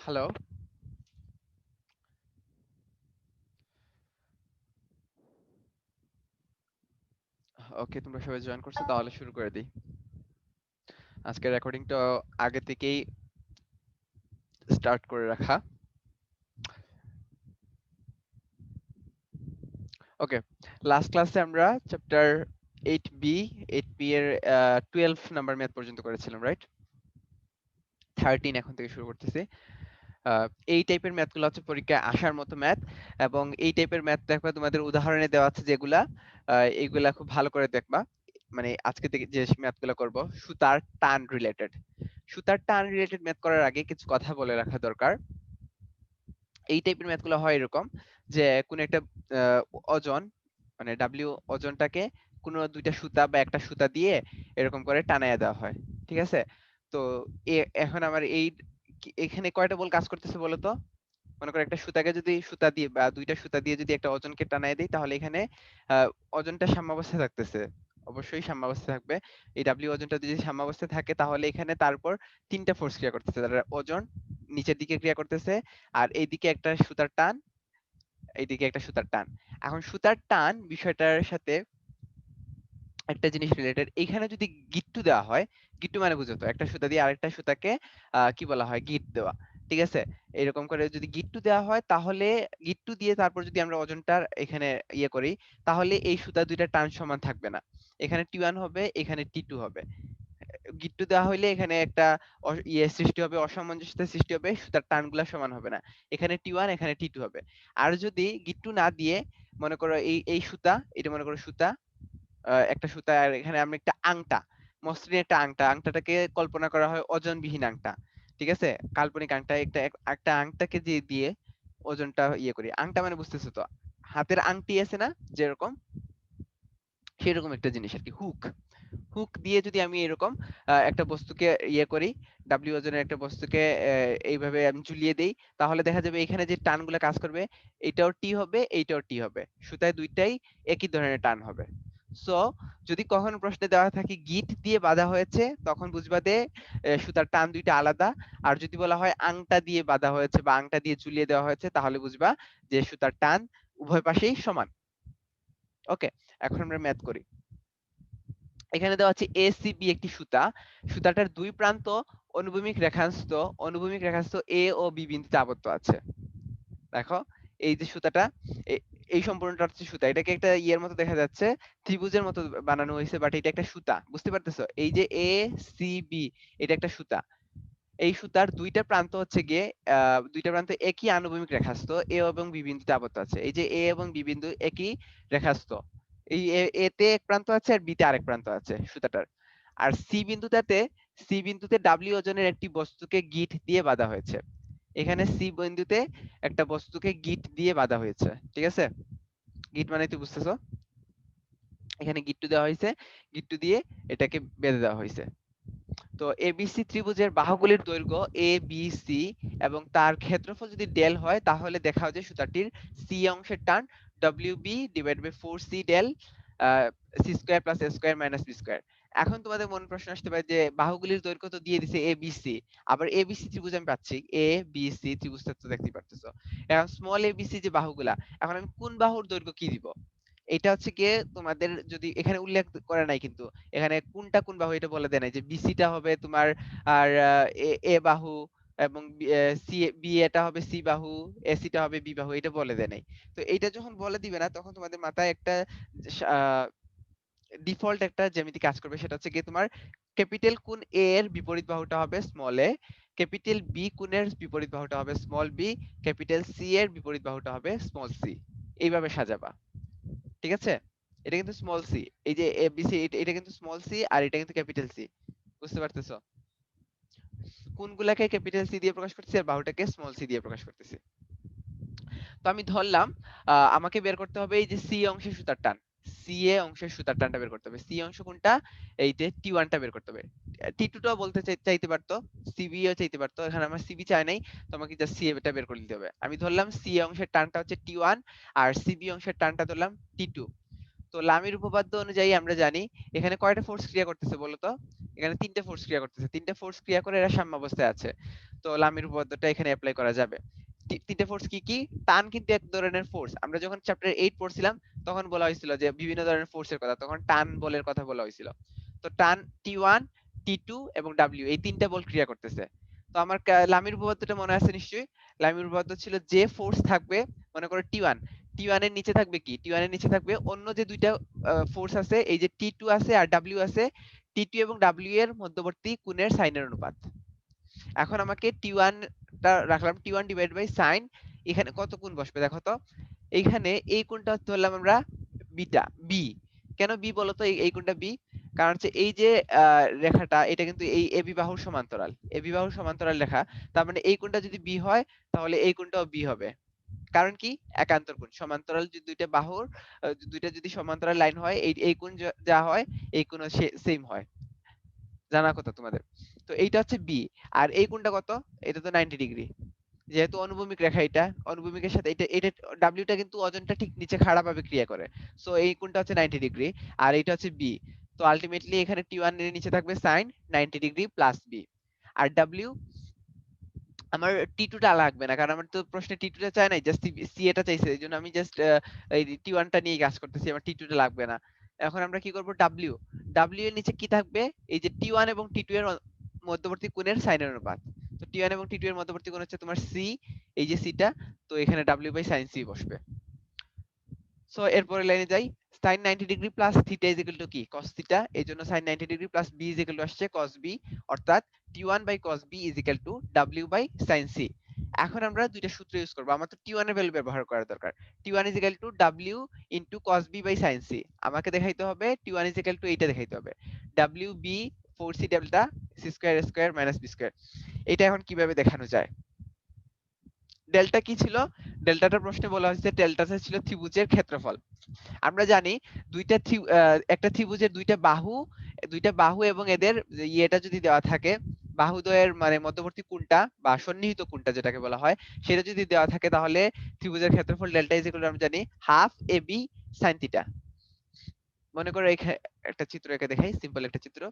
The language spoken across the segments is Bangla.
হ্যালো। ওকে, তোমরা সবাই জয়েন করছো, তাহলে শুরু করে দিই। আজকের রেকর্ডিংটা আগে থেকেই স্টার্ট করে রাখা। ওকে, লাস্ট ক্লাসে আমরা চ্যাপ্টার 8B 8B এর 12 নাম্বার ম্যাথ পর্যন্ত করেছিলাম, রাইট? 13 এখন থেকে শুরু করতেছি। এই টাইপের ম্যাথগুলো হচ্ছে পরীক্ষায় আসার মতো ম্যাথ, এবং এই টাইপের ম্যাথ দেখবা তোমাদের উদাহরণে দেওয়া আছে যেগুলা, এইগুলা খুব ভালো করে দেখবা। মানে আজকে থেকে যে ম্যাথগুলো করব সুতার টান রিলেটেড। সুতার টান রিলেটেড ম্যাথ করার আগে কিছু কথা বলে রাখা দরকার। এই টাইপের ম্যাথগুলো হয় এরকম যে কোন একটা আহ, ওজন, মানে ডাব্লিউ ওজনটাকে কোনো দুইটা সুতা বা একটা সুতা দিয়ে এরকম করে টানায়া দেওয়া হয়। ঠিক আছে? তো এখন আমার এখানে কয়টা বল কাজ করতেছে বলো তো? মনে করো একটা সুতাকে যদি সুতা দিয়ে বা দুইটা সুতা দিয়ে যদি একটা ওজনকে টানায় দিই, তাহলে এখানে ওজনটা সাম্যাবস্থায় থাকতেছে। অবশ্যই সাম্যাবস্থায় থাকবে। এই ডাব্লিউ ওজনটা যদি সাম্যাবস্থায় থাকে, তাহলে এখানে তারপর তিনটা ফোর্স ক্রিয়া করতেছে। তার ওজন নিচের দিকে ক্রিয়া করতেছে, আর এইদিকে একটা সুতার টান, এইদিকে একটা সুতার টান। এখন সুতার টান বিষয়টার সাথে একটা জিনিস রিলেটেড। এখানে যদি গিট্টু দেওয়া হয়, গিট্টু মানে বুঝো তো, একটা সুতা দিয়ে আরেকটা সুতাকে কি বলা হয়? গিট দেওয়া। ঠিক আছে? এরকম করে যদি গিট্টু দেওয়া হয়, তাহলে গিট্টু দিয়ে তারপর যদি আমরা ওজনটার এখানে ইয়ে করি, তাহলে এই সুতা দুইটা টান সমান থাকবে না। এখানে টি1 হবে, এখানে টি2 হবে। গিট্টু দেওয়া হইলে এখানে একটা ইয়ে সৃষ্টি হবে, অসামঞ্জস্যতা সৃষ্টি হবে, সুতার টানগুলা সমান হবে না। এখানে টি1, এখানে টি2 হবে। আর যদি গিট্টু না দিয়ে, মনে করো এই এই সুতা, এটা মনে করো সুতা, একটা সুতা, আর এখানে আমরা একটা আংটা, মসৃণ একটা আংটা, আংটাটাকে কল্পনা করা হয় ওজনবিহীন আংটা। ঠিক আছে? কাল্পনিক আংটা, একটা একটা আংটাকে দিয়ে দিয়ে ওজনটা ইয়ে করি। আংটা মানে বুঝতেছো তো, হাতের আংটি আছে না যেরকম, সেরকম একটা জিনিস আর কি, হুক। হুক দিয়ে যদি আমি এরকম একটা বস্তুকে ইয়ে করি, ডাব্লিউ ওজনের একটা বস্তুকে এইভাবে আমি ঝুলিয়ে দেই, তাহলে দেখা যাবে এখানে যে টানগুলো কাজ করবে, এইটাও টি হবে, এইটাও টি হবে। সুতায় দুইটাই একই ধরনের টান হবে। সো যদি কখনো প্রশ্নে দেওয়া থাকে গিট দিয়ে বাঁধা হয়েছে, তখন বুঝবা যে সুতার টান দুইটা আলাদা। আর যদি বলা হয় আংটা দিয়ে বাঁধা হয়েছে বা আংটা দিয়ে ঝুলিয়ে দেওয়া হয়েছে, তাহলে বুঝবা যে সুতার টান উভয় পাশেই সমান। ওকে, এখন আমরা ম্যাথ করি। এখানে দেওয়া আছে এসিবি একটি সুতা। সুতাটার দুই প্রান্ত অনুভূমিক রেখাংশ, অনুভূমিক রেখাংশ এ ও বি বিন্দুতে আবদ্ধ আছে। দেখো, এই যে সুতাটা, এই সম্পূর্ণটা হচ্ছে সুতা। এটাকে একটা ইয়ের মতো দেখা যাচ্ছে, ত্রিভুজের মতো বানানো হয়েছে, বাট এটা একটা সুতা। বুঝতে পারতেছো? এই যে এ সি বি, এটা একটা সুতা। এই সুতার দুইটা প্রান্ত হচ্ছে গিয়ে দুইটা প্রান্ত একই আনুভূমিক রেখাংশ এ এবং বি বিন্দুতে আবদ্ধ আছে। এই যে এ এবং বি বিন্দু একই রেখাংশ, এই এ তে এক প্রান্ত আছে আর বি তে আরেক প্রান্ত আছে সুতাটার। আর সি বিন্দুতে ডাব্লিউ ওজনের একটি বস্তুকে গিট দিয়ে বাঁধা হয়েছে। এখানে সি বিন্দুতে একটা বস্তুকে গিট দিয়ে বাঁধা হয়েছে। ঠিক আছে? গিট মানে তুই বুঝতেছো, এখানে গিট্টু দেওয়া হয়েছে, গিট্টু দিয়ে এটাকে বেঁধে দেওয়া হয়েছে। তো এবিসি ত্রিভুজের বাহুগুলির দৈর্ঘ্য এ বি সি এবং তার ক্ষেত্রফল যদি ডেল হয়, তাহলে দেখা যায় সুতাটির সি অংশের টান W B divide by 4 C del C square plus A square minus B square. এখন তোমাদের মনে প্রশ্ন আসতে পারে যে বাহুগুলির দৈর্ঘ্য তো দিয়ে দিছে এ বি সি, আবার এ বি সি ত্রিভুজ আমি পাচ্ছি, এ বি সি ত্রিভুজটা তো দেখতেই পারতেছো। এখন স্মল এ বি সি যে বাহুগুলা, এখন আমি কোন বাহুর দৈর্ঘ্য কি দিব? এটা হচ্ছে গিয়ে তোমাদের যদি এখানে উল্লেখ করে নাই, কিন্তু এখানে কোনটা কোন বাহু এটা বলে দেয় নাই, যে বিসিটা হবে তোমার আর এ বাহু, এবং সি বি এটা হবে সি বাহু, এসিটা হবে বি বাহু, এটা বলে দেয় নাই। তো এইটা যখন বলে দিবে না, তখন তোমাদের মাথায় একটা ডিফল্ট একটা জ্যামিতি কাজ করবে, সেটা হচ্ছে গিয়ে তোমার ক্যাপিটাল কোণ এ এর বিপরীত বাহুটা হবে স্মল এ, ক্যাপিটাল বি কোণের বিপরীত বাহুটা হবে স্মল বি, ক্যাপিটাল সি এর বিপরীত বাহুটা হবে স্মল সি। এইভাবে সাজাবা। ঠিক আছে? এটা কিন্তু স্মল সি, এই যে এবিসি, এটা কিন্তু স্মল সি, আর এটা কিন্তু ক্যাপিটাল সি। বুঝতে পারতেছো? কোনগুলাকে ক্যাপিটাল সি দিয়ে প্রকাশ করতেছি আর বাহুটাকে স্মল সি দিয়ে প্রকাশ করতেছি। তো আমি ধরলাম আমাকে বের করতে হবে এই যে সি অংশের সুতার টান, সি এ অংশের সুতার টানটা বের করতে হবে। সি অংশ কোনটা? এই যে টি ওয়ানটা বের করতে হবে। টি টুটাও বলতে চাইতে পারতো, সিবিও চাইতে পারতো, এখানে আমার সিবি চাই নাই, তোমাকে জাস্ট সি এটা বের করে দিতে হবে। আমি ধরলাম সি অংশের টানটা হচ্ছে টি ওয়ান, আর সিবি অংশের টানটা ধরলাম টি টু। তো লামির উপপাদ্য অনুযায়ী আমরা জানি এখানে কয়টা ফোর্স ক্রিয়া করতেছে বলতো? এখানে 3টে ফোর্স ক্রিয়া করতেছে। 3টে ফোর্স ক্রিয়া করে এরা সাম্যাবস্থায় আছে। তো লামির উপপাদ্যটা এখানে এপ্লাই করা যাবে। 3টে ফোর্স কি কি? টান কিন্তু এক ধরনের ফোর্স। আমরা যখন চ্যাপ্টার 8 পড়ছিলাম তখন বলা হয়েছিল যে বিভিন্ন ধরনের ফোর্সের কথা, তখন টান বলের কথা বলা হয়েছিল। তো টান T1, T2 এবং W এই 3টা বল ক্রিয়া করতেছে। তো আমার লামির উপপাদ্যটা মনে আছে নিশ্চয়ই? লামির উপপাদ্য ছিল যে ফোর্স থাকবে, মনে করো T1, T1 এর নিচে থাকবে কি? T1 এর নিচে থাকবে অন্য যে দুইটা ফোর্স আছে, এই যে T2 আছে আর W আছে, T2 এবং W এর মধ্যবর্তী কোণের সাইনের অনুপাত। এখন আমাকে T1 টা রাখলাম, T1 ডিভাইড বাই সাইন, এখানে কত কোণ বসবে দেখো তো? এইখানে এই কোণটা ধরলাম আমরা বিটা, বি। কেন বি বলতো? এই কোণটা বি, কারণ হচ্ছে এই যে রেখাটা এটা কিন্তু এই এবি বাহুর সমান্তরাল, এবি বাহুর সমান্তরাল রেখা। তার মানে এই কোণটা যদি বি হয় তাহলে এই কোণটাও বি হবে। কারণ কি? একান্তর কোণ। সমান্তরাল যদি দুইটা বাহুর দুইটা যদি সমান্তরাল লাইন হয়, এই কোণ যা হয় এই কোণও সেম হয়। জানা কথা তোমাদের। তো এইটা হচ্ছে বি। আর এই কোণটা কত? এটা তো 90 ডিগ্রি। যেহেতু অনুভূমিক রেখা, এটা অনুভূমিকের সাথে এটা ডাব্লিউটা কিন্তু ওজনটা ঠিক নিচে খাড়া ভাবে ক্রিয়া করে। সো এই কোণটা হচ্ছে 90 ডিগ্রি আর এটা হচ্ছে বি। তো আলটিমেটলি এখানে T1 এর নিচে থাকবে sin 90 ডিগ্রি প্লাস বি। আর ডাব্লিউ, আমার T2 টা লাগবে না, কারণ আমার তো প্রশ্নে T2 টা চাই নাই, জাস্ট সি এটা চাইছে। এইজন্য আমি জাস্ট এই T1 টা নিয়ে কাজ করতেছি, আমার T2 টা লাগবে না। এখন আমরা কি করব? ডাব্লিউ, ডাব্লিউ এর নিচে কি থাকবে? এই যে T1 এবং T2 এর মধ্যবর্তী কোণের সাইনের অনুপাত। তো T1 এবং T2 এর মধ্যবর্তী কোণ হচ্ছে তোমার সি, এই যে সিটা। তো এখানে ডাব্লিউ বাই সাইন সি বসবে। সো এরপরে লাইনে যাই। sin 90 degree plus theta is equal to কি? cos theta. এই জন্য sin 90 degree plus b is equal to আসছে cos b, অর্থাৎ T1 by cos b is equal to w by sin c। এখন আমরা দুইটা সূত্র ইউজ করব। আমার তো T1 এর ভ্যালু ব্যবহার করা দরকার। T1 is equal to w into cos b by sin c। আমাকে দেখাইতে হবে T1 ইজ ইকুয়াল টু এইটা দেখাইতে হবে, wb 4c delta c square square minus b square. এটা এখন কিভাবে দেখানো যায়? ডেল্টা কি ছিল? ডেল্টাটার প্রশ্নে বলা হয়েছে ডেল্টাটা ছিল ত্রিভুজের ক্ষেত্রফল। আমরা জানি একটা ত্রিভুজের দুইটা বাহু এবং এদের ইয়েটা যদি দেওয়া থাকে, বাহুদ্বয়ের মানে মধ্যবর্তী কোণটা বা সন্নিহিত কোণটা যেটাকে বলা হয়, সেটা যদি দেওয়া থাকে তাহলে ত্রিভুজের ক্ষেত্রফল ডেল্টা ইজ ইকুয়াল টু আমরা জানি হাফ এবি সাইন থিটা। মনে করো এখানে একটা চিত্র এঁকে দেখাই, সিম্পল একটা চিত্র।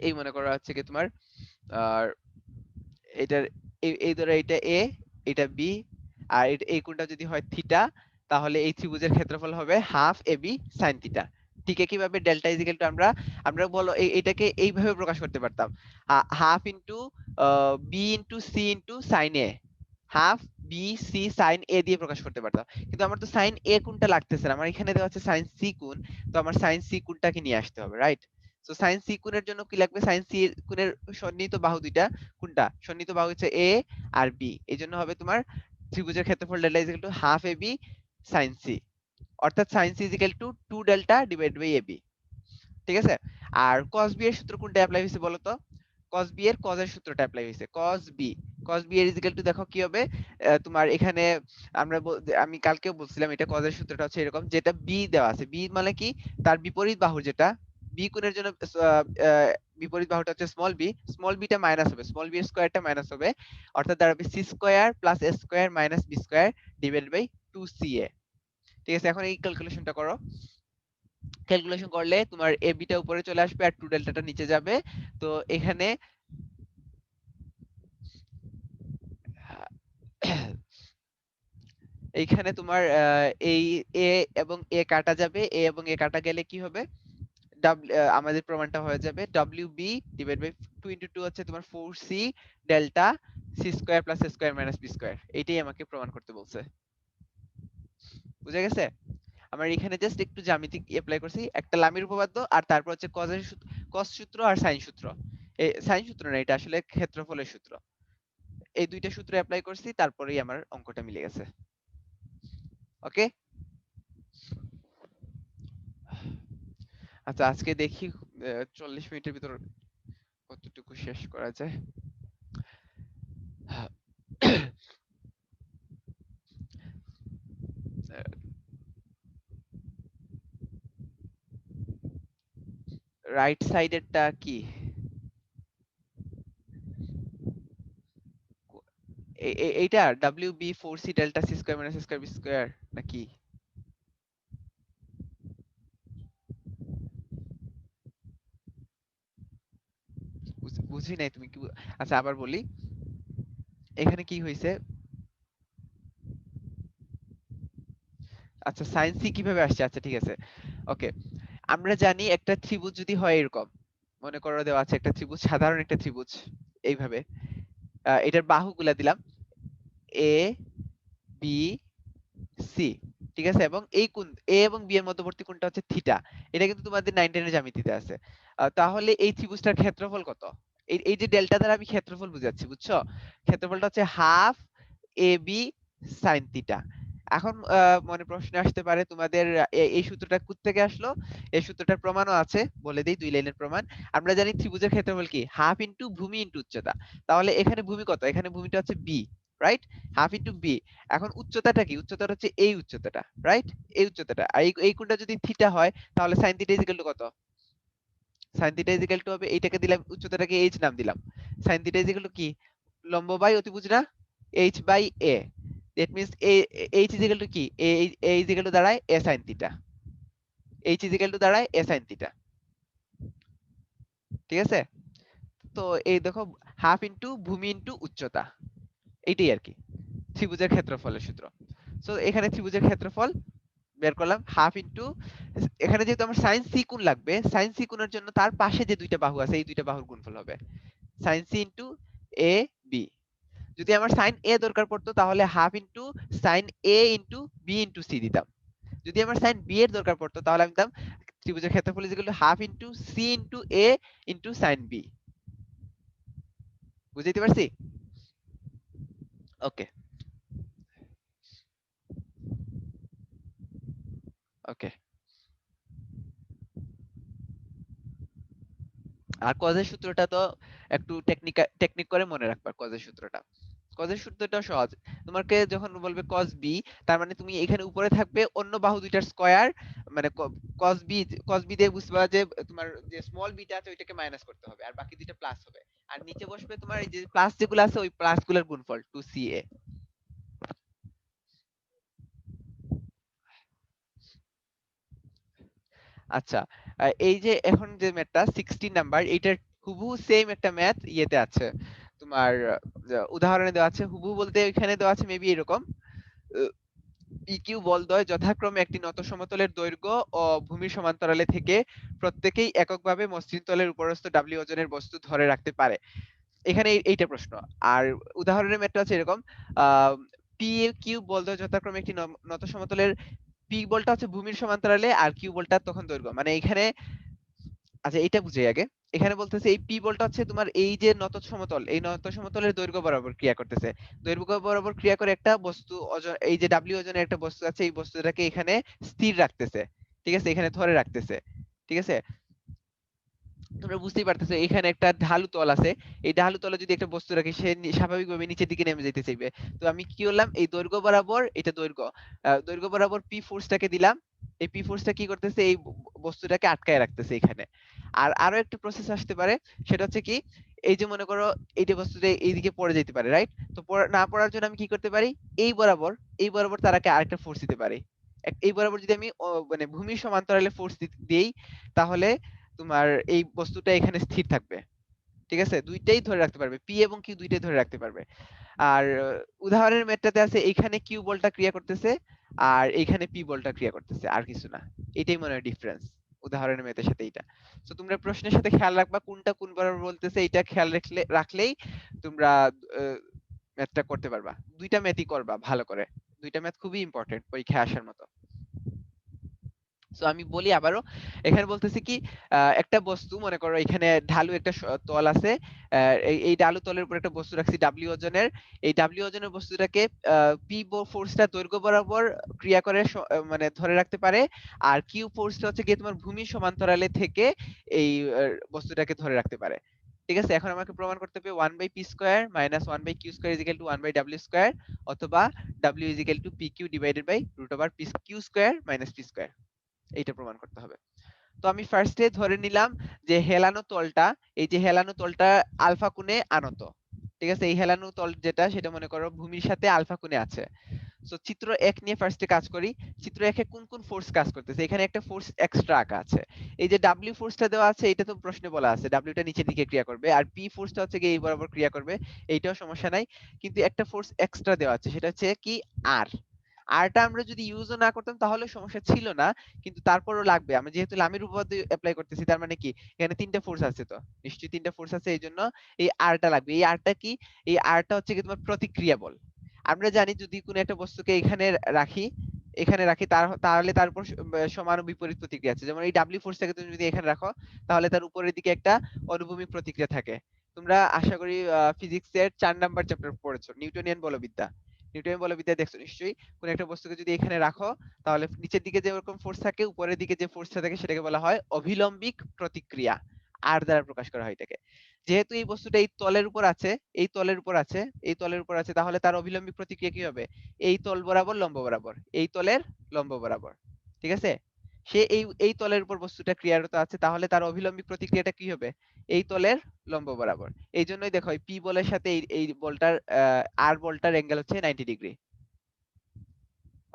এই মনে করা হচ্ছে কি তোমার আর এটার এই ধরো এটা এ, এটা বি, আর এই কোণটা যদি হয় থিটা, তাহলে এই ত্রিভুজের ক্ষেত্রফল হবে হাফ এবি সাইন থিটা। ঠিক একইভাবে ডেল্টা ইজ ইকুয়াল টু আমরা আমরা বলো এটাকে এইভাবে প্রকাশ করতে পারতাম, half into B into C into sine A, half B C sine A দিয়ে প্রকাশ করতে পারতাম। কিন্তু আমার তো সাইন এ কোণটা লাগতেছে না, আমার এখানে দেওয়া আছে সাইন সি কোণ। তো আমার সাইন সি কোণটাকে নিয়ে আসতে হবে, রাইট? তো সাইন সি কোণের জন্য কি লাগবে? সাইন সি কোণের সন্নিহিত বাহু দুইটা কোনটা? সন্নিহিত বাহু হচ্ছে এ আর বি। এই জন্য হবে তোমার ত্রিভুজের ক্ষেত্রফল delta is equal to half A B sine C, অর্থাৎ sine C is equal to 2 delta divide by A B. ঠিক আছে? আর cos b এর সূত্র কোনটা অ্যাপ্লাই হইছে বলো তো? cos b এর cos এর সূত্রটা অ্যাপ্লাই হইছে। cos b এর ইজ ইকুয়াল টু দেখো কি হবে? তোমার এখানে আমি কালকেও বলছিলাম এটা cos এর সূত্রটা হচ্ছে এরকম, যেটা b দেওয়া আছে। b মানে কি? তার বিপরীত বাহুর যেটা b কোণের জন্য বিপরীত বাহুটা হচ্ছে স্মল বি টা মাইনাস হবে, স্মল বি এর স্কয়ারটা মাইনাস হবে, অর্থাৎ দাঁড়াবে c square plus a square minus b square divided by 2ca। ঠিক আছে? এখন এই ক্যালকুলেশনটা করো। ক্যালকুলেশন করলে তোমার এ বিটা উপরে চলে আসবে আর 2 ডেল্টাটা নিচে যাবে। তো এখানে এইখানে তোমার এই এ এবং এ কাটা যাবে, এ এবং এ কাটা গেলে কি হবে? আমাদের প্রমাণটা হয়ে যাবে W B divide by 2 into 2 হচ্ছে তোমার 4c delta C square plus A square minus B square. এইটাই আমাকে প্রমাণ করতে বলছে। বুঝা গেছে? আমার এখানে জাস্ট একটু জ্যামিতি অ্যাপ্লাই করছি, একটা লামির উপপাদ্য আর তারপর হচ্ছে কস সূত্র আর সাইন সূত্র। এই সাইন সূত্র না, এটা আসলে ক্ষেত্রফলের সূত্র। এই দুইটা সূত্র অ্যাপ্লাই করছি, তারপরেই আমার অঙ্কটা মিলে গেছে। ওকে? আচ্ছা, আজকে দেখি 40 মিনিটের ভিতর কতটুকু শেষ করা যায়। রাইট সাইডেরটা কি? এইটা W B 4c delta C square minus square B square নাকি? বুঝি নাই তুমি কি আচ্ছা আবার বলি, এখানে কি হয়েছে? আচ্ছা সাইন সি কিভাবে আসছে, আচ্ছা ঠিক আছে, ওকে। আমরা জানি একটা ত্রিভুজ যদি হয় এরকম, মনে করো দেওয়া আছে একটা ত্রিভুজ, সাধারণ একটা ত্রিভুজ এইভাবে, এটার বাহুগুলা দিলাম এ বি সি, ঠিক আছে, এবং এই কোণ এ এবং বি এর মধ্যবর্তী কোণটা হচ্ছে থিটা। এটা কিন্তু তোমাদের 9 এর জ্যামিতিতে আছে। তাহলে এই ত্রিভুজটার ক্ষেত্রফল কত? এই এই যে ডেল্টা দ্বারা আমি ক্ষেত্রফল বুঝাচ্ছি, বুঝছো? ক্ষেত্রফলটা হচ্ছে half A B sine theta. এখন মনে প্রশ্ন আসতে পারে তোমাদের, এই সূত্রটা কোত্থেকে আসলো? এই সূত্রটার প্রমাণও আছে, বলে দিই 2 লাইনের প্রমাণ। আমরা জানি ত্রিভুজের ক্ষেত্রফল কি, হাফ ইনটু ভূমি ইনটু উচ্চতা। তাহলে এখানে ভূমি কত? এখানে ভূমিটা হচ্ছে B, right? Half into B. এখন উচ্চতাটা কি? উচ্চতাটা হচ্ছে এই উচ্চতাটা, রাইট? এই উচ্চতাটা, আর এই কোণটা যদি থিটা হয় তাহলে সাইন থিটা ইকুয়াল টু কত? সাইন থিটা ইকুয়াল টু হবে, এইটাকে দিলাম উচ্চতাটাকে এইচ নাম দিলাম, সাইন থিটা ইকুয়াল টু কি, লম্ব বাই অতিভুজ না, H by A. That means H equal to কি, এ ইকুয়াল টু দাঁড়ায় A sine theta, H equal to দাঁড়ায় এ সাইন থিটা, ঠিক আছে? তো এই দেখো, হাফ ইনটু ভূমি ইনটু উচ্চতা, এইটাই আর কি ত্রিভুজের ক্ষেত্রফলের সূত্র। সো এখানে ত্রিভুজের ক্ষেত্রফল বের করলাম হাফ ইনটু, এখানে যেহেতু আমার সাইন সি কোণ লাগবে, সাইন সি কোণের জন্য তার পাশে যে দুইটা বাহু আছে এই দুইটা বাহুর গুণফল হবে sign C into A B. যদি আমার সাইন এ দরকার পড়তো তাহলে হাফ ইনটু সাইন এ ইনটু বি ইনটু সি দিতাম। যদি আমার সাইন বি এর দরকার পড়তো তাহলে আমি দিতাম ত্রিভুজের ক্ষেত্রফল equal to half into C into A into sine B. বুঝাইতে পারছি? ওকে, ওকে। আর কজের সূত্রটা তো একটু টেকনিক করে মনে রাখবা, কজের সূত্রটা। কজের সূত্রটা সহজ। তোমাকে যখন বলবে cos b, তার মানে তুমি এখানে উপরে থাকবে অন্য বাহু দুইটার স্কয়ার, মানে cos b, cos b দিয়ে বুঝবা যে তোমার যে স্মল বিটা আছে ওইটাকে মাইনাস করতে হবে, আর বাকি দুইটা প্লাস হবে। আর নিচে বসবে তোমার এই যে প্লাস যেগুলো আছে ওই প্লাস গুলোর গুণফল 2ca। আচ্ছা, এই যে এখন যে ম্যাথটা 16 নাম্বার, এইটার হুবহু সেম একটা ম্যাথ ইয়েতে আছে তোমার, উদাহরণে দেওয়া আছে। হুবহু বলতে এখানে দেওয়া আছে মেবি এরকম, পিকিউ বলদ্বয় যথাক্রমে একটি নত সমতলের দৈর্ঘ্য ও ভূমির সমান্তরালে থেকে প্রত্যেকেই এককভাবে মসৃণ তলের উপরস্থ ডাব্লিউ ওজনের বস্তু ধরে রাখতে পারে। এখানে এইটা প্রশ্ন। আর উদাহরণের ম্যাথটা হচ্ছে এরকম, পি কিউ বলদ্বয় যথাক্রমে একটি নত সমতলের, পি বলটা হচ্ছে ভূমির সমান্তরালে আর কিউ বলটা তখন দৈর্ঘ্য, মানে এখানে, আচ্ছা এটা বুঝে আগে। এখানে বলতেছে এই পি বলটা হচ্ছে তোমার এই যে নত সমতল, এই নত সমতলের দৈর্ঘ্য বরাবর ক্রিয়া করতেছে, দৈর্ঘ্য বরাবর ক্রিয়া করে একটা বস্তু ওজন, এই যে ডাব্লিউ ওজনের একটা বস্তু আছে, এই বস্তুটাকে এখানে স্থির রাখতেছে, ঠিক আছে, এখানে ধরে রাখতেছে, ঠিক আছে। তোমরা বুঝতেই পারতেছো এখানে একটা ঢালু তল আছে, এই ঢালু তলে যদি একটা বস্তু রাখি সে স্বাভাবিকভাবে নিচের দিকে নেমে যেতে চাইবে। তো আমি কি করলাম, এই দৈর্ঘ্য বরাবর, এটা দৈর্ঘ্য, দৈর্ঘ্য বরাবর পি ফোর্সটাকে দিলাম। এই পি ফোর্সটা কি করতেছে, এই বস্তুটাকে আটকায় রাখতেছে এখানে। আর আরো একটা প্রসেস আসতে পারে, সেটা হচ্ছে কি, এই যে মনে করো এই যে বস্তুটা এইদিকে পড়ে যেতে পারে, রাইট? তো না পড়ার জন্য আমি কি করতে পারি, এই বরাবর, এই বরাবর তারাকে আরেকটা ফোর্স দিতে পারি। এই বরাবর যদি আমি মানে ভূমির সমান্তরালে ফোর্স দিই, তাহলে তোমার এই বস্তুটা এখানে স্থির থাকবে, ঠিক আছে, দুইটাই ধরে রাখতে পারবে, পি এবং কিউ দুইটাই ধরে রাখতে পারবে। আর উদাহরণের ম্যাথটাতে আছে এইখানে কিউ বলটা ক্রিয়া করতেছে আর এইখানে পি বলটা ক্রিয়া করতেছে, আর কিছু না। এটাই মনে হয় ডিফারেন্স উদাহরণের ম্যাথের সাথে এইটা। তো তোমরা প্রশ্নের সাথে খেয়াল রাখবা কোনটা কোন বরাবর বলতেছে, এটা খেয়াল রাখলেই তোমরা ম্যাথটা করতে পারবা। দুইটা ম্যাথই করবা ভালো করে, দুইটা ম্যাথ খুবই ইম্পর্টেন্ট পরীক্ষায় আসার মতো। সো আমি বলি আবারও, এখানে বলতেছি কি, একটা বস্তু মনে করো এখানে ঢালু একটা তল আছে, এই ঢালু তলের উপর একটা বস্তু রাখছি ডাব্লিউ ওজনের, এই ডাব্লিউ ওজনের বস্তুটাকে পি ফোর্সটা দৈর্ঘ্য বরাবর ক্রিয়া করে মানে ধরে রাখতে পারে, আর কিউ ফোর্সটা হচ্ছে গিয়ে তোমার ভূমি সমান্তরালে থেকে এই বস্তুটাকে ধরে রাখতে পারে, ঠিক আছে। এখন আমাকে প্রমাণ করতে হবে 1/p² - 1/q² = 1/w², অথবা w = pq /√p² - p², এইটা প্রমাণ করতে হবে। তো আমি ফার্স্টে ধরে নিলাম যে হেলানো তলটা, এই যে হেলানো তলটা আলফা কোণে আনত, ঠিক আছে। এই হেলানো তল যেটা, সেটা মনে করো ভূমির সাথে আলফা কোণে আছে। সো চিত্র 1 নিয়ে ফার্স্টে কাজ করি। চিত্র 1 এ কোন কোন ফোর্স কাজ করতেছে? এখানে একটা ফোর্স এক্সট্রা আঁকা আছে। এই যে W ফোর্সটা দেওয়া আছে এটা তো প্রশ্নে বলা আছে। W টা নিচের দিকে ক্রিয়া করবে। আর P ফোর্সটা হচ্ছে গিয়ে এই বরাবর ক্রিয়া করবে। এইটাও সমস্যা নাই। কিন্তু একটা ফোর্স এক্সট্রা দেওয়া আছে। সেটা হচ্ছে কি R। R টা আমরা যদি ইউজও না করতাম তাহলেও সমস্যা ছিল না। কিন্তু তারপরও লাগবে। আমরা যেহেতু লামের উপপাদ্য এপ্লাই করতেছি তার মানে কি? এখানে ৩ টা ফোর্স আছে তো। নিশ্চয়ই ৩ টা ফোর্স আছে এইজন্য এই R টা লাগবে। এই R টা কি? এই R টা হচ্ছে কি তোমার প্রতিক্রিয়া বল। আমরা জানি যদি কোনো একটা বস্তুকে রাখি এখানে রাখি তাহলে তার উপর সমান ও বিপরীত প্রতিক্রিয়া আছে। যেমন এই W ফোর্সটাকে তুমি যদি এখানে রাখো তাহলে তার উপরের দিকে একটা অনুভূমিক প্রতিক্রিয়া থাকে। তোমরা আশা করি ফিজিক্সের ৪ নাম্বার চ্যাপ্টার পড়েছো। নিউটনিয়ান বলবিদ্যা। নিউটনিয়ান বলবিদ্যা দেখছো নিশ্চয়ই। কোন একটা বস্তুকে যদি এখানে রাখো তাহলে নিচের দিকে যে ওরকম ফোর্স থাকে উপরের দিকে যে ফোর্সটা থাকে সেটাকে বলা হয় অভিলম্বিক প্রতিক্রিয়া। আর দ্বারা প্রকাশ করা হয় এটাকে। যেহেতু এই বস্তুটা এই তলের উপর আছে, এই তলের উপর আছে, এই তলের উপর আছে তাহলে তার অভিলম্বিক প্রতিক্রিয়া কি হবে? এই তল বরাবর লম্ব বরাবর, এই তলের লম্ব বরাবর। ঠিক আছে? সে এই তলের উপর বস্তুটা ক্রিয়ারত আছে তাহলে তার অভিলম্বিক প্রতিক্রিয়াটা কি হবে? এই তলের লম্ব বরাবর। এইজন্যই দেখো এই পি বলের সাথে এই বলটার আর বলটার অ্যাঙ্গেল হচ্ছে 90 ডিগ্রি।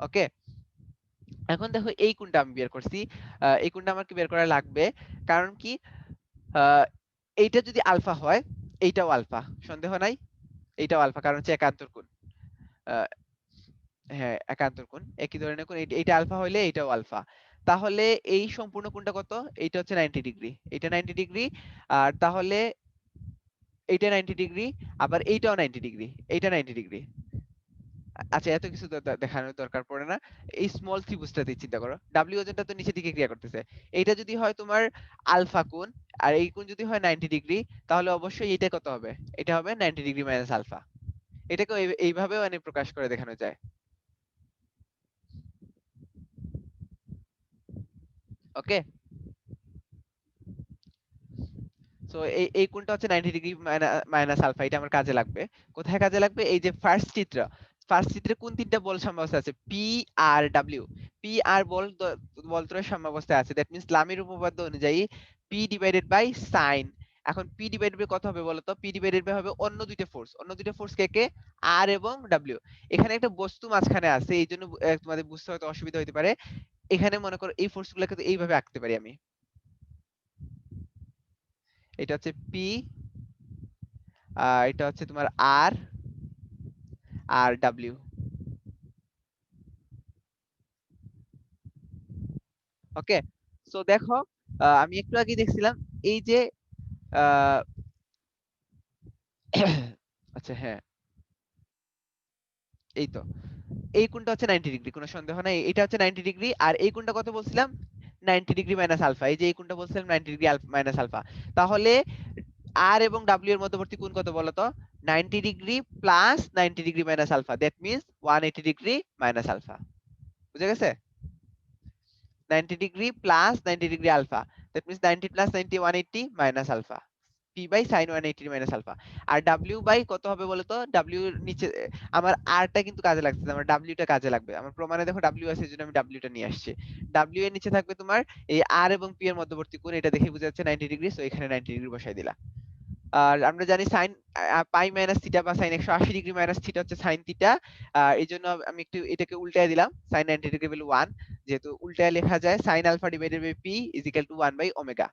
ওকে? এখন দেখো এই কোণটা আমি বের করছি। এই কোণটা আমাকে বের করা লাগবে। কারণ কি? আ এইটা যদি আলফা হয়, এইটাও আলফা। সন্দেহ নাই? এইটাও আলফা কারণ হচ্ছে একান্তর কোণ। আ হ্যাঁ, একান্তর কোণ। একই ধরনের কোণ। এইটা আলফা হইলে এইটাও আলফা। তাহলে এই সম্পূর্ণ কোণটা কত? এইটা হচ্ছে 90 ডিগ্রি। এইটা 90 ডিগ্রি। আর তাহলে এইটা 90 ডিগ্রি, আবার এইটাও 90 ডিগ্রি। এইটা 90 ডিগ্রি। আচ্ছা এত কিছু দেখানোর দরকার পড়ে না। এই স্মল ত্রিভুজটাতেই চিন্তা করো। W ওজনটা তো নিচের দিকে ক্রিয়া করতেছে। এইটা যদি হয় তোমার আলফা কোণ আর এই কোণ যদি হয় 90 ডিগ্রি তাহলে অবশ্যই এটা কত হবে? এটা হবে 90 ডিগ্রি মাইনাস আলফা। এটাকেও এইভাবেও মানে প্রকাশ করে দেখানো যায়। ওকে? সো এই কোণটা হচ্ছে 90 ডিগ্রি মাইনাস আলফা। এটা আমার কাজে লাগবে। কোথায় কাজে লাগবে? এই যে ফার্স্ট চিত্র। ফার্স্ট চিত্রে কোন তিনটা বল সাম্যাবস্থায় আছে? পি, আর, ডব্লিউ। পি আর বল ত্রয় সাম্যাবস্থায় আছে। দ্যাট মিন্স লামির উপপাদ্য অনুযায়ী পি ডিভাইডেড বাই সাইন। এখন পি ডিভাইডেড বাই কত হবে বলতো? পি ডিভাইডেড বাই হবে অন্য দুইটা ফোর্স। অন্য দুইটা ফোর্স কে? আর এবং ডব্লিউ। এখানে একটা বস্তু মাঝখানে আছে। এইজন্য তোমাদের বুঝতে হয়তো অসুবিধা হতে পারে। এখানে মনে করো এই ফোর্স গুলোকে তো এইভাবে আঁকতে পারি আমি। এটা হচ্ছে পি, এটা হচ্ছে তোমার আর আর ডাব্লিউ। ওকে? সো দেখো আমি একটু আগে দেখছিলাম এই যে আহ, আচ্ছা হ্যাঁ, এই তো এই কোণটা হচ্ছে 90 ডিগ্রি, কোনো সন্দেহ নাই। এটা হচ্ছে 90 ডিগ্রি আর এই কোণটা কত বলছিলাম? 90 ডিগ্রি মাইনাস আলফা। এই যে এই কোণটা বলছিলাম 90 ডিগ্রি মাইনাস আলফা। তাহলে আর এবং ডাব্লিউ এর মধ্যবর্তী কোণ কত বলতো? 90 degree plus 90 degree minus alpha. That means 180 degree minus alpha. বুঝা গেছে? 90 degree plus 90 degree alpha. That means 90 plus 90 180 minus alpha. P by sine 180 minus alpha. আর ডাব্লিউ বাই কত হবে বলতো? ডাব্লিউ এর নিচে আমার আর টা কিন্তু কাজে লাগছে না, আমার ডাব্লিউ টা কাজে লাগবে। আমার প্রমাণে দেখো ডাব্লিউ আছে এজন্য আমি ডাব্লিউ টা নিয়ে আসছি। ডাব্লিউ এর নিচে থাকবে তোমার এই আর এবং পি এর মধ্যবর্তী কোণ, এটা দেখে বোঝা যাচ্ছে 90 ডিগ্রি, সো এখানে 90 ডিগ্রি বসাই দিলা। আর আমরা জানি সাইন পাই মাইনাস থিটা বা সাইন 180 ডিগ্রি মাইনাস থিটা হচ্ছে সাইন থিটা। এই জন্য আমি একটু এটাকে উল্টায় দিলাম, সাইন 90 ডিগ্রি ভ্যালু 1। যেহেতু উল্টায় লেখা যায় sine alpha divided by P is equal to 1 by omega.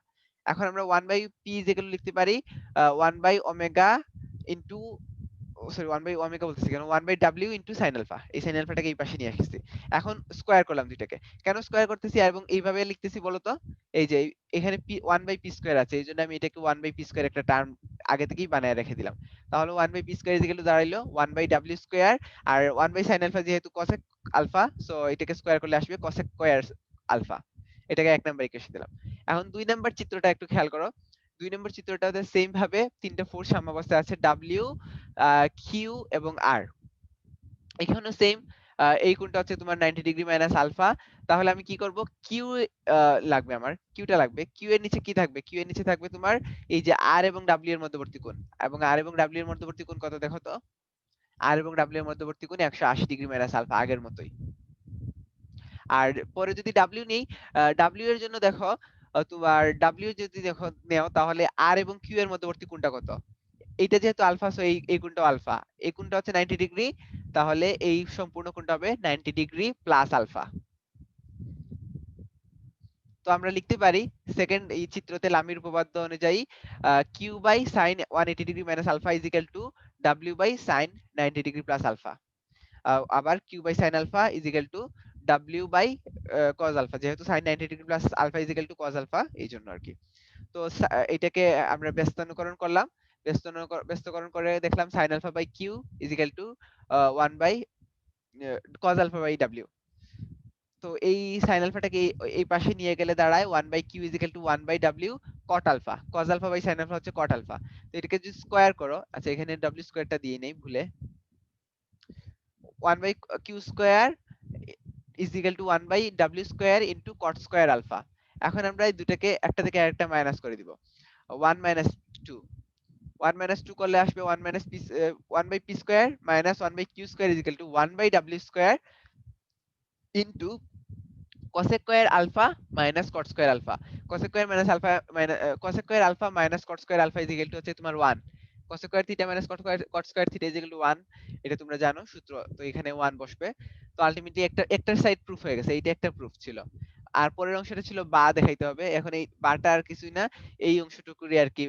এখন আমরা 1 বাই পি ইজ ইকুয়াল লিখতে পারি 1 by omega into, sorry 1 by omega বলতেছি কেন, 1 by W into sine alpha. এই সাইন আলফাটাকে এই পাশে নিয়ে আসছি। এখন স্কয়ার করলাম দুইটাকে। কেন স্কয়ার করতেছি এবং এইভাবে লিখতেছি বলতো? এই যে এখানে পি 1 বাই পি স্কয়ার আছে এইজন্য আমি এটাকে 1 বাই পি স্কয়ার একটা টার্ম আগে থেকেই বানায় রেখে দিলাম। তাহলে 1 by P square is equal to দাঁড়াইলো 1 বাই ডাব্লিউ স্কয়ার। আর 1 বাই সাইন আলফা যেহেতু কোসেক আলফা, সো এটাকে স্কয়ার করলে আসবে কোসেক স্কয়ার আলফা। এটাকে এক নাম্বার ইকুয়েশন দিলাম। এখন দুই নাম্বার চিত্রটা একটু খেয়াল করো। দুই নম্বর চিত্রটাতে সেম ভাবে তিনটা ফোর্স সাম্যাবস্থায় আছে, ডাব্লিউ, কিউ এবং আর। এখানেও সেম। এই কোণটা হচ্ছে তোমার 90 ডিগ্রি মাইনাস আলফা। তাহলে আমি কি করব? কিউ লাগবে, আমার কিউটা লাগবে। কিউ এর নিচে কি থাকবে? কিউ এর নিচে থাকবে তোমার এই যে আর এবং ডাব্লিউ এর মধ্যবর্তী কোণ। এবং আর এবং ডাব্লিউ এর মধ্যবর্তী কোণ কত দেখো তো? আর এবং ডাব্লিউ এর মধ্যবর্তী কোণ 180 ডিগ্রি মাইনাস আলফা, আগের মতোই। আর পরে যদি ডাব্লিউ নেই, ডাব্লিউ এর জন্য দেখো তোমার ডাব্লিউ যদি দেখো নেও তাহলে আর এবং কিউ এর মধ্যবর্তী কোণটা কত? এইটা যেহেতু আলফা, সো এই কোণটাও আলফা। এই কোণটা হচ্ছে 90 ডিগ্রি তাহলে এই সম্পূর্ণ কোণটা হবে 90 ডিগ্রি প্লাস আলফা। তো আমরা লিখতে পারি সেকেন্ড এই চিত্রতে লামির উপপাদ্য অনুযায়ী Q by sine 180 degree minus alpha is equal to W by sine 90 degree plus alpha. আবার Q by sine alpha is equal to W by cos alpha, যেহেতু sine 90 degree plus alpha is equal to cos alpha, এই জন্য আর কি। তো এটাকে আমরা ব্যস্তানুকরণ করলাম, ব্যস্তকরণ করে দেখলাম sine alpha by Q is equal to 1 by cos alpha by W. তো এই সাইন আলফাটাকে এই পাশে নিয়ে গেলে দাঁড়ায় 1 by Q is equal to 1 by W cot alpha. Cos alpha by sine alpha হচ্ছে কট আলফা। তো এটাকে যদি স্কয়ার করো, আচ্ছা এখানে ডাব্লিউ স্কয়ারটা দিয়ে নেই ভুলে, 1 by Q square is equal to 1 by W square into cot square alpha. এখন আমরা এই দুটাকে একটা থেকে আরেকটা মাইনাস করে দিব, 1 মাইনাস 2, 1 মাইনাস 2 করলে আসবে 1 minus P, 1 by P square minus 1 by Q square is equal to 1 by W square into cosec square alpha minus cot square alpha. cosec square minus alpha minus cosec square alpha minus cot square alpha is equal to হচ্ছে তোমার 1। cos square theta minus cot square theta is equal to 1, এটা তোমরা জানো সূত্র। তো এখানে 1 বসবে। তো আলটিমেটলি একটার সাইড প্রুফ হয়ে গেছে, এইটা একটা প্রুফ ছিল। আর পরের অংশটা ছিল বা দেখাইতে হবে। এখন এই বাটা আর কিছুই না, এই অংশটুকুরই আর কি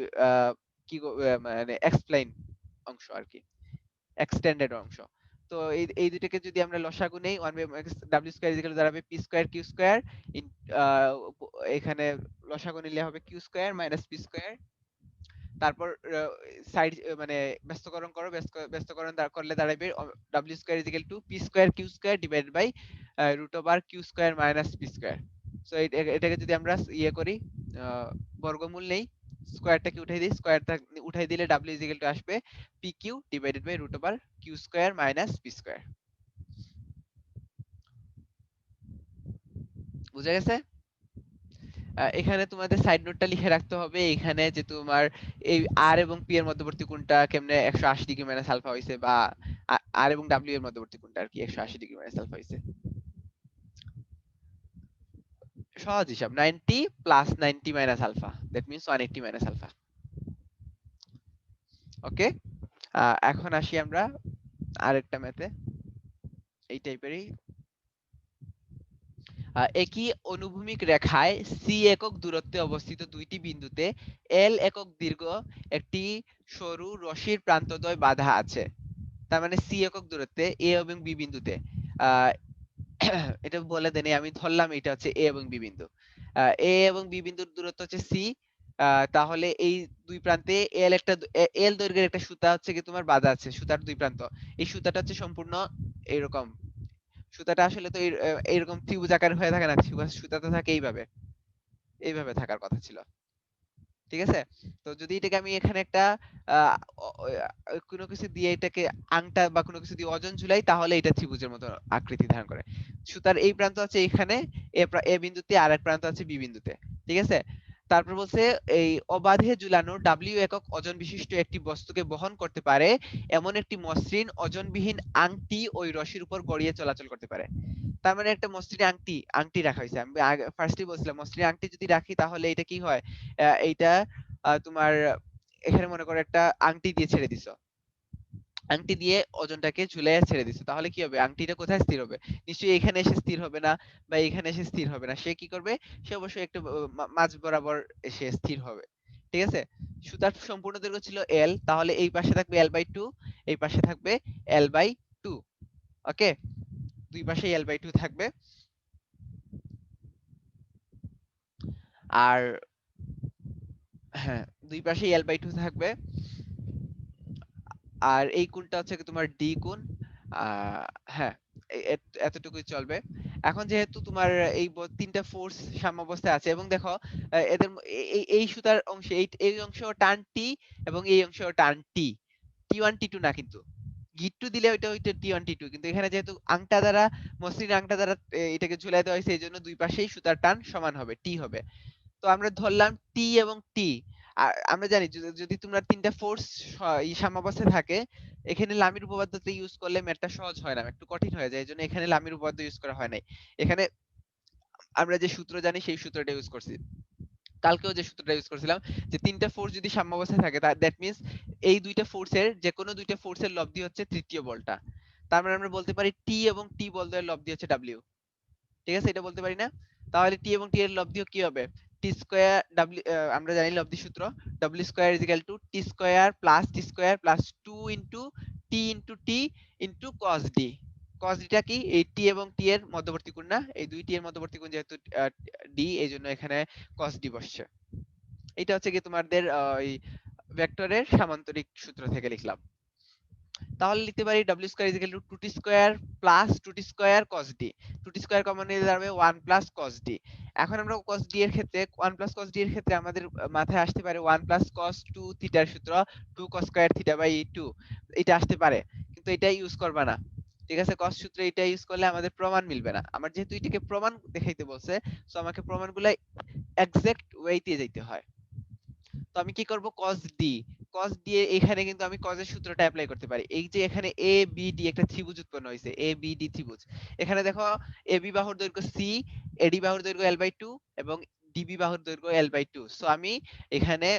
মানে এক্সপ্লেইন অংশ আর কি, এক্সটেন্ডেড অংশ। তো এই দুটোকে যদি আমরা লসাগু নেই, 1 by W square is equal to দাঁড়াবে পি স্কয়ার কিউ স্কয়ার, এখানে লসাগু নিলে হবে Q square minus P square. তারপর সাইড মানে ব্যস্তকরণ করো, ব্যস্তকরণ করলে দাঁড়াবে W square is equal to P square Q square divided by root over Q square minus P square. So এটাকে যদি আমরা ইয়ে করি, বর্গমূল নেই, স্কয়ারটাকে উঠাই দিই, স্কয়ারটা উঠাই দিলে ডাব্লিউ ইজ ইকুয়াল টু আসবে P Q divided by root over Q square minus P square. বুঝা গেছে? এখানে তোমাদের সাইড নোটটা লিখে রাখতে হবে এখানে যে তোমার এই আর এবং পি এর মধ্যবর্তী কোণটা কেমনে 180 ডিগ্রি মাইনাস আলফা হইছে, বা আর এবং ডাব্লিউ এর মধ্যবর্তী কোণটা আর কি 180 ডিগ্রি মাইনাস আলফা হইছে। সহজ হিসাব, 90 plus 90 minus alpha, that means 180 minus alpha. Okay, এখন আসি আমরা আরেকটা ম্যাথে এই টাইপেরই। একই অনুভূমিক রেখায় সি একক দূরত্বে অবস্থিত দুইটি বিন্দুতে এল একক দীর্ঘ একটি সরু রশির প্রান্তদ্বয় বাঁধা আছে। তার মানে সি একক দূরত্বে এ এবং বি বিন্দুতে, আহ, এটা বলে দেনি, আমি ধরলাম এটা হচ্ছে এ এবং বি বিন্দু। এ এবং বি বিন্দুর দূরত্ব হচ্ছে সি। তাহলে এই দুই প্রান্তে এল দৈর্ঘ্যের একটা সুতা হচ্ছে কি তোমার বাঁধা আছে, সুতার দুই প্রান্ত। এই সুতাটা হচ্ছে সম্পূর্ণ এরকম, সুতাটা আসলে তো এইরকম ত্রিভুজ আকার হয়ে থাকে না, সুতা তো থাকে এইভাবে, এইভাবে থাকার কথা ছিল। ঠিক আছে? তো যদি এটাকে আমি এখানে একটা আহ, কোনো কিছু দিয়ে এটাকে আংটা বা কোনো কিছু দিয়ে ওজন ঝুলাই, তাহলে এটা ত্রিভুজের মতো আকৃতি ধারণ করে। সুতার এই প্রান্ত আছে এখানে এ বিন্দুতে, আর এক প্রান্ত আছে বি বিন্দুতে। ঠিক আছে? তারপর বলছে এই অবাধে ঝুলানো ডাব্লিউ একক ওজন বিশিষ্ট একটি বস্তুকে বহন করতে পারে এমন একটি মসৃণ ওজনবিহীন আংটি ওই রশির উপর গড়িয়ে চলাচল করতে পারে। তার মানে একটা মসৃণ আংটি রাখা হয়েছে। আমি ফার্স্টে বলছিলাম মসৃণ আংটি যদি রাখি তাহলে এটা কি হয়, এইটা তোমার এখানে মনে করো একটা আংটি দিয়ে ছেড়ে দিছো, আংটি দিয়ে ওজনটাকে ঝুলাইয়া ছেড়ে দিছো, তাহলে কি হবে, আংটিটা কোথায় স্থির হবে? নিশ্চয়ই এখানে এসে স্থির হবে না, বা এখানে এসে স্থির হবে না। সে কি করবে, সে অবশ্যই একটু মাঝ বরাবর এসে স্থির হবে। ঠিক আছে? সুতার সম্পূর্ণ দৈর্ঘ্য ছিল এল, তাহলে এই পাশে থাকবে এল বাই টু, এই পাশে থাকবে এল বাই টু। ওকে, দুই পাশে এল বাই টু থাকবে। আর হ্যাঁ, দুই পাশে এল বাই টু থাকবে। আর এই কোণটা হচ্ছে কি তোমার ডি কোণ। হ্যাঁ, এতটুকুই চলবে। এখন যেহেতু তোমার এই তিনটা ফোর্স সাম্যাবস্থায় আছে, এবং দেখো এদের এই সুতার অংশে এই অংশ টান টি, এবং এই অংশ টান টি, টি ওয়ান টি টু না কিন্তু, গিট্টু দিলে ওইটা ওইটা টি ওয়ান টি টু, কিন্তু এখানে যেহেতু আংটা দ্বারা, মসৃণ আংটা দ্বারা এটাকে ঝুলাই দেওয়া হয়েছে, এই জন্য দুই পাশেই সুতার টান সমান হবে, টি হবে। তো আমরা ধরলাম টি এবং টি। আর আমরা জানি যদি তোমরা তিনটা ফোর্স সাম্যাবস্থায় থাকে, এখানে লামির উপপাদ্যতে ইউজ করলে ম্যাথটা সহজ হয় না, একটু কঠিন হয়ে যায়, এই জন্য এখানে লামির উপপাদ্য ইউজ করা হয় নাই। এখানে আমরা যে সূত্র জানি সেই সূত্রটা ইউজ করছি, কালকেও যে সূত্রটা ইউজ করছিলাম, যে তিনটা ফোর্স যদি সাম্যাবস্থায় থাকে দ্যাট মিন্স এই দুইটা ফোর্সের যে কোনো দুইটা ফোর্সের লব্ধি হচ্ছে তৃতীয় বলটা। তার মানে আমরা বলতে পারি টি এবং টি বলদের লব্ধি হচ্ছে ডাব্লিউ। ঠিক আছে, এটা বলতে পারি না? তাহলে টি এবং টি এর লব্ধি কি হবে? টি স্কয়ার ডাব্লিউ, আমরা জানি লব্ধি সূত্র, W square is equal two T square plus T square plus 2 into T into cos D. cos ডিটা কি? এই টি এবং টি এর মধ্যবর্তী কোণ না? এই দুই টি এর মধ্যবর্তী কোণ যেহেতু ডি, এইজন্য এখানে cos ডি বসছে। এটা হচ্ছে কি তোমাদের ওই ভেক্টরের সামান্তরিক সূত্র থেকে লিখলাম। তাহলে লিখতে পারি w square is equal two 2t square plus 2t square cos d। 2t square common নিলে দাঁড়াবে 1 প্লাস cos d। এখন আমরা cos d এর ক্ষেত্রে 1 প্লাস cos d এর ক্ষেত্রে আমাদের মাথায় আসতে পারে 1 প্লাস cos 2 থিটার সূত্র 2 cos স্কয়ার থিটা বাই 2, এটা আসতে পারে, কিন্তু এটা ইউজ করবা না। ঠিক আছে, cos সূত্রে এটা ইউজ করলে আমাদের প্রমাণ মিলবে না। আমার যেহেতু এটাকে প্রমাণ দেখাইতে বলছে, সো আমাকে প্রমাণগুলো এক্সাক্ট ওয়েতে যাইতে হয়। তো আমি কি করব? cos d, cos d এখানে কিন্তু আমি cos এর সূত্রটা অ্যাপ্লাই করতে পারি। এই যে এখানে a b d একটা ত্রিভুজ উৎপন্ন হয়েছে, a b d ত্রিভুজ। এখানে দেখো ab বাহুর দৈর্ঘ্য c, ad বাহুর দৈর্ঘ্য l/2 এবং db বাহুর দৈর্ঘ্য l/2। সো আমি এখানে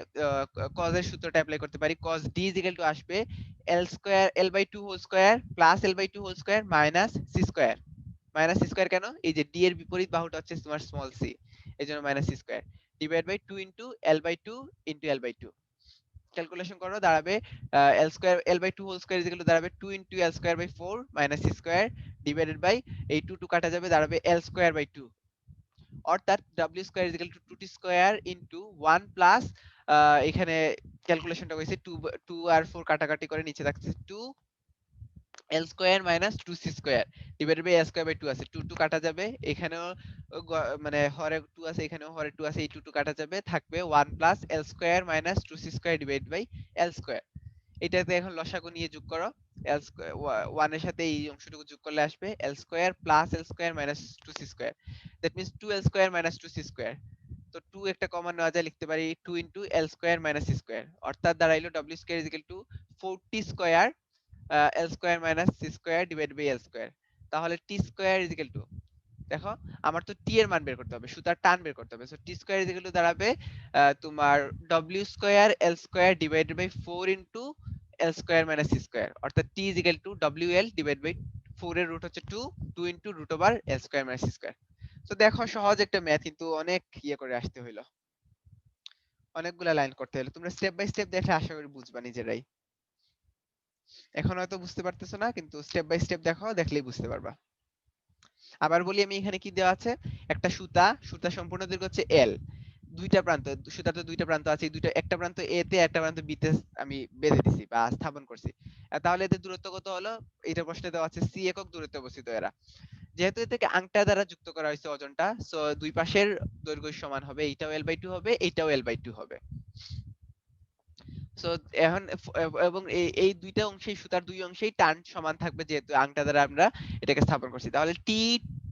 cos এর সূত্রটা অ্যাপ্লাই করতে পারি। cos d আসবে l square l/2 whole square plus l/2 whole square minus c square. Minus c square কেন? এই যে d এর বিপরীত বাহুটা হচ্ছে তোমার স্মল c, এজন্য minus c square divide by 2 into l/2 into l/2। Calculation করো, দাঁড়াবে l square l/2 whole square equal to দাঁড়াবে 2 into l square by 4 minus c square divided by এই 2 কাটা যাবে, দাঁড়াবে l স্কয়ার বাই 2। অর্থাৎ w square equal two 2t square into 1 plus, এখানে ক্যালকুলেশনটা হইছে 2 2 আর 4 কাটাকাটি করে নিচে থাকছে 2 l square minus 2c square divided by l square by 2 আছে, 2 2 কাটা যাবে, এখানেও মানে হরে 2 আছে, এখানেও হরে 2 আছে, এই 2 2 কাটা যাবে, থাকবে 1 plus l square minus 2c square divided by l square. এটাতে এখন লসাগু নিয়ে যোগ করো, l স্কয়ার 1 এর সাথে এই অংশটুকু যোগ করলে আসবে l square plus l square minus 2c square, that means 2l square minus 2c square. তো 2 একটা কমন নেওয়া যায়, লিখতে পারি 2 into l square minus c square, অর্থাৎ দাঁড়াইলো w square is equal to 4t square l square minus c square divide by l square. তাহলে t square is equal to, দেখো আমার তো t এর মান বের করতে হবে, সুতার টান বের করতে হবে। So t square is equal to দাঁড়াবে তোমার w square l square divided by 4 into l square minus c square, অর্থাৎ t is equal to wl divide by 4 এর রুট হচ্ছে 2, 2 into root over l square minus c square. তো দেখো সহজ একটা ম্যাথ, কিন্তু অনেক ইয়ে করে আসতে হইলো, অনেকগুলা লাইন করতে হলো। তোমরা স্টেপ বাই স্টেপ দেখে আশা করি বুঝবা নিজেরাই। এখন হয়তো বুঝতে পারতেছো না, কিন্তু স্টেপ বাই স্টেপ দেখো, দেখলেই বুঝতে পারবা। আবার বলি আমি, এখানে কি দেওয়া আছে? একটা সুতা, সুতা সম্পূর্ণ দৈর্ঘ্য হচ্ছে এল, দুইটা প্রান্ত, সুতার তো দুইটা প্রান্ত আছে, এই দুইটা, একটা প্রান্ত এ তে একটা প্রান্ত বি তে আমি বেঁধে দিছি বা স্থাপন করছি। তাহলে এদের দূরত্ব কত হলো? এটা প্রশ্নে দেওয়া আছে সি একক দূরত্বে অবস্থিত এরা। যেহেতু এটাকে আংটা দ্বারা যুক্ত করা হয়েছে ওজনটা, সো দুই পাশের দৈর্ঘ্য সমান হবে, এইটাও l/2 হবে, এইটাও l/2 হবে। সো এখন এবং এই দুইটা অংশেই, সুতার দুই অংশেই টান সমান থাকবে, যেহেতু আংটা দ্বারা আমরা এটাকে স্থাপন করছি। তাহলে টি,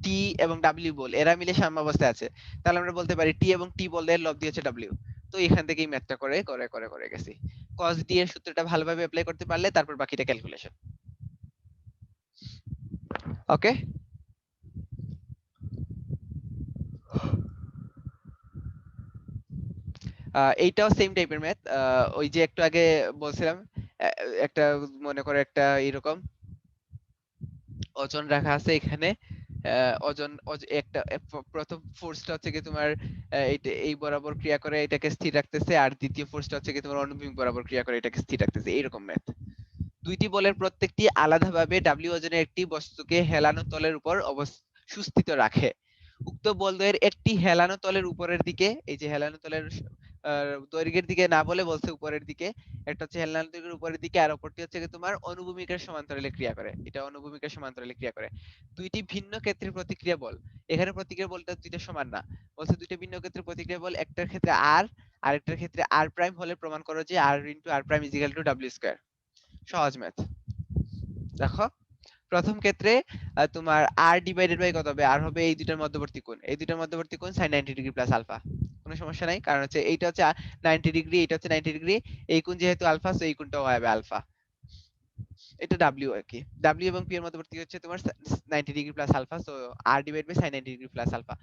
টি এবং ডাব্লিউ বল এরা মিলে সাম্যাবস্থায় আছে। তাহলে আমরা বলতে পারি টি এবং টি বলের লব্ধি হচ্ছে ডাব্লিউ। তো এখান থেকেই ম্যাথটা করে গেছি। cos d এর সূত্রটা ভালোভাবে অ্যাপ্লাই করতে পারলে তারপর বাকিটা ক্যালকুলেশন। ওকে, এইটাও সেম টাইপের ম্যাথ। ওই যে একটু আগে বলছিলাম, আহ, একটা মনে করে একটা এরকম ওজন রাখা আছে এখানে, ওজন একটা প্রথম ফোর্সটা হচ্ছে কি তোমার এই বরাবর ক্রিয়া করে এটাকে স্থির রাখতেছে, আর দ্বিতীয় ফোর্সটা হচ্ছে কি তোমার অনুভূমিক বরাবর ক্রিয়া করে এটাকে স্থির রাখতেছে, এইরকম ম্যাথ। দুইটি বলের প্রত্যেকটি আলাদাভাবে ডাব্লিউ ওজনের একটি বস্তুকে হেলানো তলের উপর সুস্থিত রাখে। উক্ত বলদ্বয়ের একটি হেলানো তলের উপরের দিকে, এই যে হেলানো তলের দৈর্ঘ্যের দিকে না বলে বলছে উপরের দিকে, একটা হচ্ছে হেলানো তলের উপরের দিকে, আর অপরটি হচ্ছে কি তোমার অনুভূমিকের সমান্তরালে ক্রিয়া করে, এটা অনুভূমিকের সমান্তরালে ক্রিয়া করে। দুইটি ভিন্ন ক্ষেত্রে প্রতিক্রিয়া বল, এখানে প্রতিক্রিয়া বলটা দুইটা সমান না, বলছে দুইটা ভিন্ন ক্ষেত্রে প্রতিক্রিয়া বল, একটার ক্ষেত্রে আর, আরেকটার ক্ষেত্রে আর প্রাইম হলে প্রমাণ করো যে R into R prime is equal to W square. সহজ ম্যাথ। দেখো প্রথম ক্ষেত্রে তোমার r ডিভাইডেড বাই কত হবে? r হবে এই দুইটার মধ্যবর্তী কোণ, এই দুইটার মধ্যবর্তী কোণ sin 90 ডিগ্রি প্লাস আলফা। কোনো সমস্যা নাই, কারণ হচ্ছে এইটা হচ্ছে 90 ডিগ্রি, এটা হচ্ছে 90 ডিগ্রি, এই কোণ যেহেতু আলফা, সো এই কোণটাও হবে আলফা। এটা w আর কি, w এবং p এর মধ্যবর্তী হচ্ছে তোমার 90 degree plus alpha, so r divide by sin 90 degree plus alpha.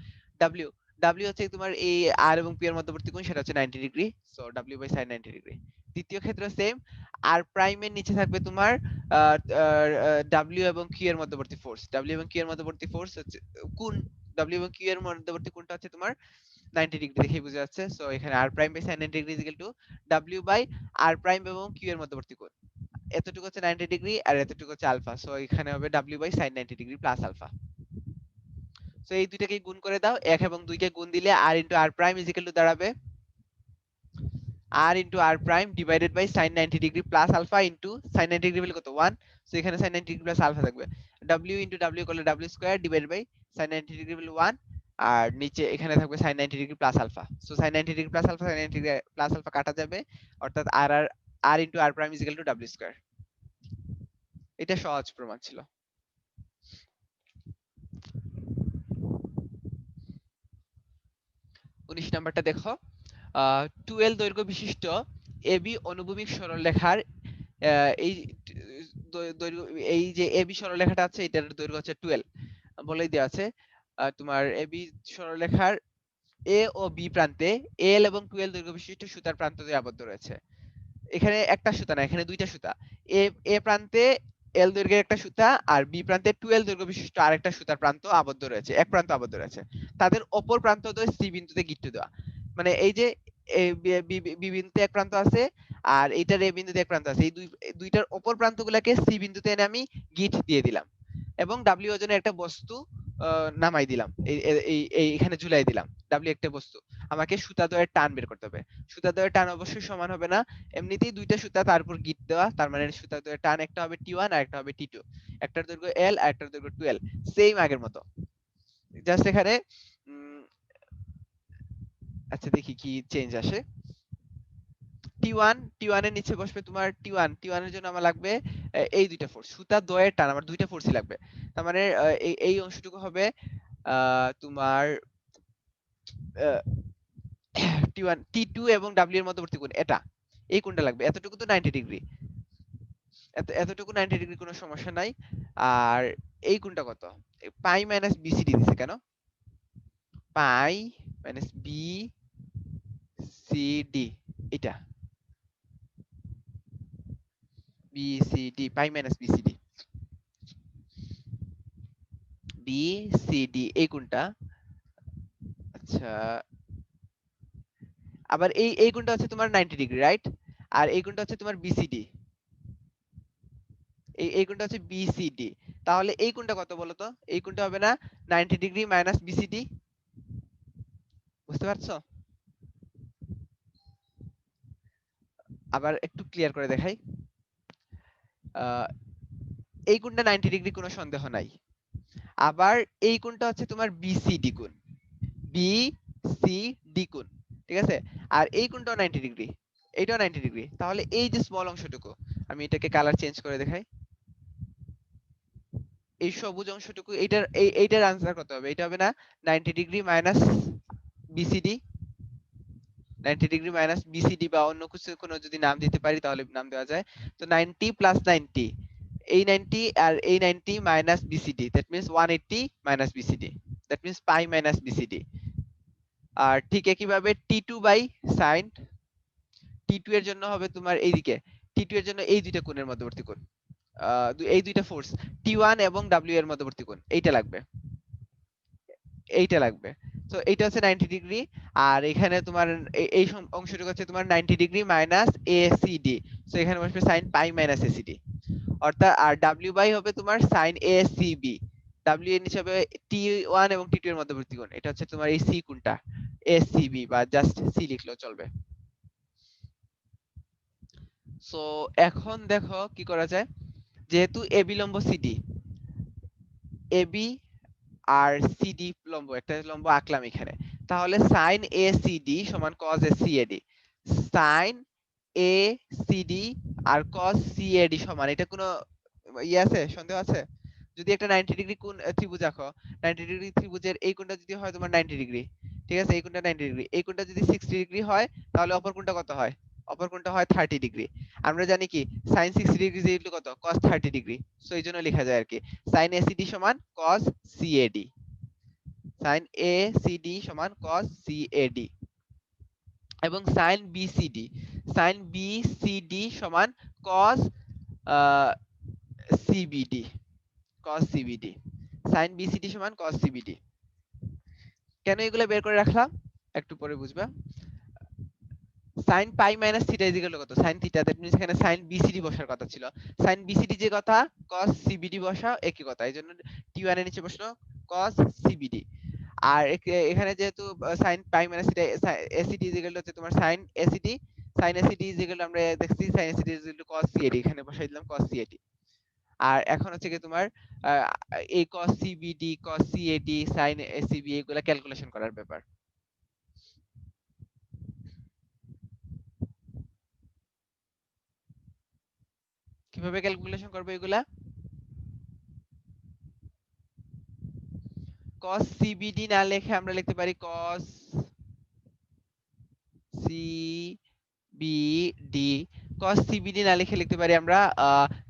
w W হচ্ছে তোমার এই আর এবং পি এর মধ্যবর্তী কোণ, সেটা হচ্ছে 90 degree, so W by sine 90 degree. দ্বিতীয় ক্ষেত্রে সেম, আর প্রাইমের নিচে থাকবে তোমার ডাব্লিউ এবং কিউ এর মধ্যবর্তী ফোর্স। ডাব্লিউ এবং কিউ এর মধ্যবর্তী ফোর্স হচ্ছে কোণ, ডাব্লিউ এবং কিউ এর মধ্যবর্তী কোণটা হচ্ছে তোমার 90 ডিগ্রি, দেখেই বোঝা যাচ্ছে। সো এখানে R prime by sine 90 degree is equal to W by R prime এবং কিউ এর মধ্যবর্তী কোণ। এতটুকু হচ্ছে 90 ডিগ্রি আর এতটুকু হচ্ছে আলফা, সো এখানে হবে W by sine 90 degree plus alpha. So এই দুইটাকে গুণ করে দাও, 1 এবং 2 কে গুণ দিলে R into R prime is equal to দাঁড়াবে r into R prime divided by sin 90 degree plus alpha into sin 90 degree বলে কত 1, সো এখানে sin 90 ডিগ্রি প্লাস আলফা থাকবে, w ইনটু w করলে w square divided by sin 90 degree বলে 1, আর নিচে এখানে থাকবে sin 90 degree plus alpha. So sin 90 degree plus alpha sin 90 degree plus alpha কাটা যাবে, অর্থাৎ r into R prime is equal to w square. এটা সহজ প্রমাণ ছিল। 19 নাম্বারটা দেখো, 12 দৈর্ঘ্য বিশিষ্ট এবি অনুভূমিক সরলরেখার এই দৈর্ঘ্য, এই যে এবি সরলরেখাটা আছে এটার দৈর্ঘ্য হচ্ছে 12 বলেই দেওয়া আছে। তোমার এবি সরলরেখার এ ও বি প্রান্তে এল এবং 12 দৈর্ঘ্য বিশিষ্ট সুতার প্রান্ত দিয়ে আবদ্ধ রয়েছে। এখানে একটা সুতা না, এখানে দুইটা সুতা। এ এ প্রান্তে এল দৈর্ঘ্যের একটা সুতা আর বি প্রান্তে 12 দৈর্ঘ্য বিশিষ্ট আরেকটা সুতার প্রান্ত আবদ্ধ রয়েছে, এক প্রান্ত আবদ্ধ রয়েছে। তাদের অপর প্রান্ত দ্বয় সি বিন্দুতে গিট্টু দেওয়া। মানে এই যে বি বিন্দুতে এক প্রান্ত আছে আর এইটার এ বিন্দুতে এক প্রান্ত আছে, এই দুইটার অপর প্রান্তগুলোকে সি বিন্দুতে এনে আমি গিট দিয়ে দিলাম এবং ডাব্লিউ ওজনের একটা বস্তু নামাই দিলাম, এখানে ঝুলাই দিলাম। ডাব্লিউ একটা বস্তু, আমাকে সুতা দ্বয়ের টান বের করতে হবে। সুতা দ্বয়ের টান অবশ্যই সমান হবে না, এমনিতেই দুইটা সুতা তার উপর গিট দেওয়া, তার মানে সুতা দ্বয়ের টান একটা হবে টি1 আর একটা হবে টি2, একটার দৈর্ঘ্য এল আর একটার দৈর্ঘ্য 12, সেম আগের মতো। জাস্ট এখানে আচ্ছা দেখি কি চেঞ্জ আসে। টি1 এর নিচে বসবে তোমার টি1 এর জন্য আমার লাগবে এই দুইটা ফোর্স, সুতা দ্বয়ের টান আমার দুইটা ফোর্সই লাগবে। তার মানে এই অংশটুকু হবে তোমার টি2 এবং ডাব্লিউ এর মধ্যবর্তী কোণ এটা, এই কোণটা লাগবে, এতটুকু তো 90 ডিগ্রি, এতটুকু 90 ডিগ্রি কোনো সমস্যা নাই। আর এই কোণটা কত, পাই মাইনাস বিসিডি দিছে কেন, পাই মাইনাস বিসিডি, এটা বিসিডি, পাই মাইনাস বিসিডি, বিসিডি এই কোণটা। আচ্ছা আবার এই কোণটা হচ্ছে তোমার 90 ডিগ্রি, রাইট? আর এই কোণটা হচ্ছে তোমার বিসিডি, এই কোণটা হচ্ছে বিসিডি। তাহলে এই কোণটা কত বলো তো? এই কোণটা হবে না 90 ডিগ্রি মাইনাস বিসিডি, বুঝতে পারছো? আবার একটু ক্লিয়ার করে দেখাই। এই কোণটা 90 ডিগ্রি, কোনো সন্দেহ নাই। আবার এই কোণটা হচ্ছে তোমার বিসিডি কোণ, বিসিডি কোণ, ঠিক আছে? আর এই কোণটাও 90 ডিগ্রি, এইটাও 90 ডিগ্রি। তাহলে এই যে স্মল অংশটুকু, আমি এটাকে কালার চেঞ্জ করে দেখাই, এই সবুজ অংশটুকু, এইটার আনসার কত হবে? এটা হবে না 90 degree minus BCD, 90 degree minus BCD বা অন্য কিছু কোনো যদি নাম দিতে পারি তাহলে নাম দেওয়া যায়। তো 90 প্লাস 90, এই 90 আর এই 90 minus BCD, that means 180 minus BCD, that means pi minus BCD. আর ঠিক একইভাবে টি2 বাই সাইন টি2 এর জন্য হবে তোমার এইদিকে, টি2 এর জন্য এই দুইটা কোণের মধ্যবর্তী কোণ, এই দুইটা ফোর্স টি1 এবং ডাব্লিউ এর মধ্যবর্তী কোণ, এইটা লাগবে, এইটা লাগবে। তো এইটা হচ্ছে 90 ডিগ্রি, আর এখানে তোমার এই অংশটুকু হচ্ছে তোমার 90 ডিগ্রি মাইনাস এসিডি, তো এখানে বসবে sin পাই মাইনাস এসিডি, অর্থাৎ আর ডাব্লিউ বাই হবে তোমার sin এসিবি, ডাব্লিউ এর নিচে হবে টি1 এবং টি2 এর মধ্যবর্তী কোণ, এটা হচ্ছে তোমার এই সি কোণটা, এসিবি বা জাস্ট সি লিখলেও চলবে। সো এখন দেখো কি করা যায়, যেহেতু এবি লম্ব সিডি, এবি আর সিডি লম্ব, একটা লম্ব আঁকলাম এখানে, তাহলে সাইন এ সিডি সমান cos A CAD, sine A CD আর কজ সিএডি সমান, এটা কোনো ইয়ে আছে, সন্দেহ আছে? যদি একটা 90 ডিগ্রি কোণ ত্রিভুজ আঁকো, 90 ডিগ্রি ত্রিভুজের এই কোণটা যদি হয় তোমার 90 ডিগ্রি, ঠিক আছে, এই কোণটা 90 ডিগ্রি, এই কোণটা যদি 60 ডিগ্রি হয় তাহলে অপর কোণটা কত হয়? অপর কোণটা হয় 30 ডিগ্রি। আমরা জানি কি sin 60 ডিগ্রি ইকুয়াল কত, cos 30 ডিগ্রি, সো এই জন্য লেখা যায় আর কি sin ACD সমান cos CAD, sign A CD সমান কস সিএডি, এবং সাইন বিসিডি সমান কস সিবিডি, সাইন বিসিডি সমান কস সিবিডি। কেন এগুলো বের করে রাখলাম একটু পরে বুঝবা। Sign pi minus theta is equal two কত? সাইন থিটা, দ্যাট মিন্স এখানে সাইন বিসিডি বসার কথা ছিল। সাইন বিসিডি যে কথা, কস সিবিডি বসাও একই কথা, এই জন্য টি1 এর নিচে বসলো কস সিবিডি। আর এখানে যেহেতু sine pi minus theta, ACD is equal to হচ্ছে তোমার sine ACD is equal to আমরা দেখছি sine ACD is equal to cos CAD, এখানে বসাই দিলাম কস সিএডি। আর এখন হচ্ছে কি তোমার এই কস সিবিডি কস সিএডি সাইন এসিবি এগুলা ক্যালকুলেশন করার ব্যাপার। কিভাবে ক্যালকুলেশন করবে এগুলা? cos CBD না লিখে আমরা লিখতে পারি cos CBD, cos CBD না লিখে লিখতে পারি আমরা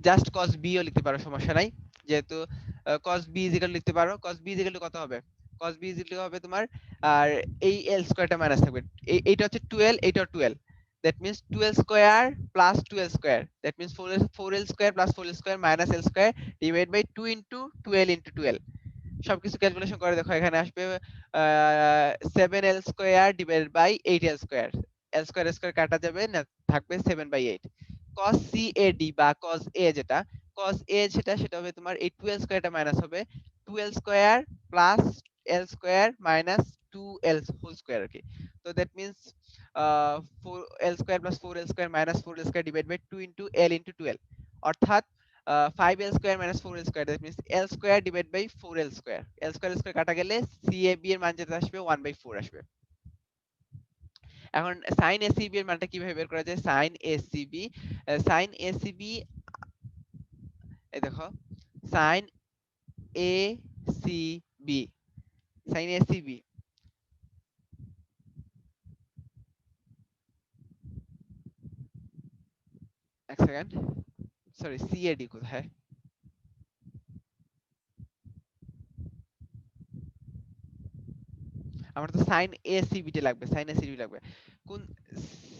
জাস্ট cos B ও লিখতে পারো, সমস্যা নাই। যেহেতু cos B ইজিক্যাল লিখতে পারো, cos B ইজিক্যাল কত হবে? cos B ইজিক্যাল হবে তোমার, আর এই l স্কয়ারটা মাইনাস থাকবে, এইটা হচ্ছে 12, এইটাও 12, that means 12 square plus 12 square, that means 4l square plus 4l square minus l square divide by 2 into 12 into 12। সবকিছু ক্যালকুলেশন করে দেখো, এখানে আসবে 7l square divided by 8l square, l square square কাটা যাবে না, থাকবে 7/8। cos CAD বা cos A যেটা, cos A সেটা হবে তোমার এই 12 স্কয়ারটা মাইনাস হবে 2l square plus l square minus 2l whole square আর কি। তো that means 4l square plus 4l square minus 4l square divide by 2 into l into 12, অর্থাৎ 5l square minus 4l square, that means l square divide by 4l square, l square square কাটা গেলে CAB এর মান যেটা আসবে 1/4 আসবে। এখন sin ACB এর মানটা কিভাবে বের করা যায়? sin ACB এই দেখো, sin ACB sin ACB এক সেকেন্ড, সরি CAD কোথায়? আমার তো sin ACB তে লাগবে, sin ACB লাগবে কোন?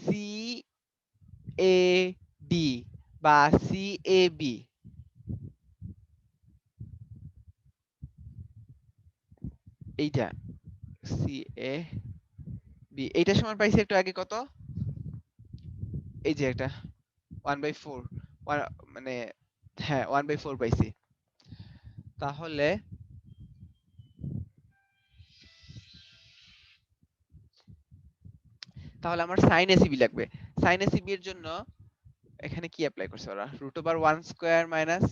CAD বা CAB, এইটা CAB, এইটার সমান পাইছি একটু আগে কত? এই যে একটা 1/4, মানে হ্যাঁ 1/4 পাইছি। তাহলে তাহলে আমার sin ACB লাগবে। sin ACB এর জন্য এখানে কি অ্যাপ্লাই করছে ওরা? √1 square minus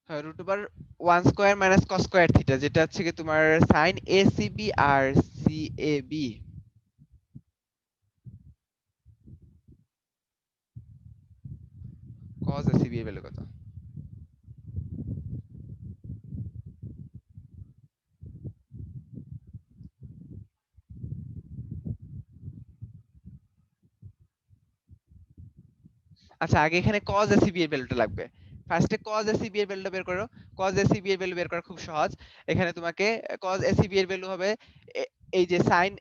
√1 square minus cos square theta, যেটা হচ্ছে কি তোমার sin ACB আর CAB। cos ACB এর ভ্যালু কত? আচ্ছা আগে এখানে cos ACB এর ভ্যালুটা লাগবে। ফার্স্টে cos ACB এর ভ্যালুটা বের করো। cos ACB এর ভ্যালু বের করা খুব সহজ। এখানে তোমাকে cos ACB এর ভ্যালু হবে এই যে sin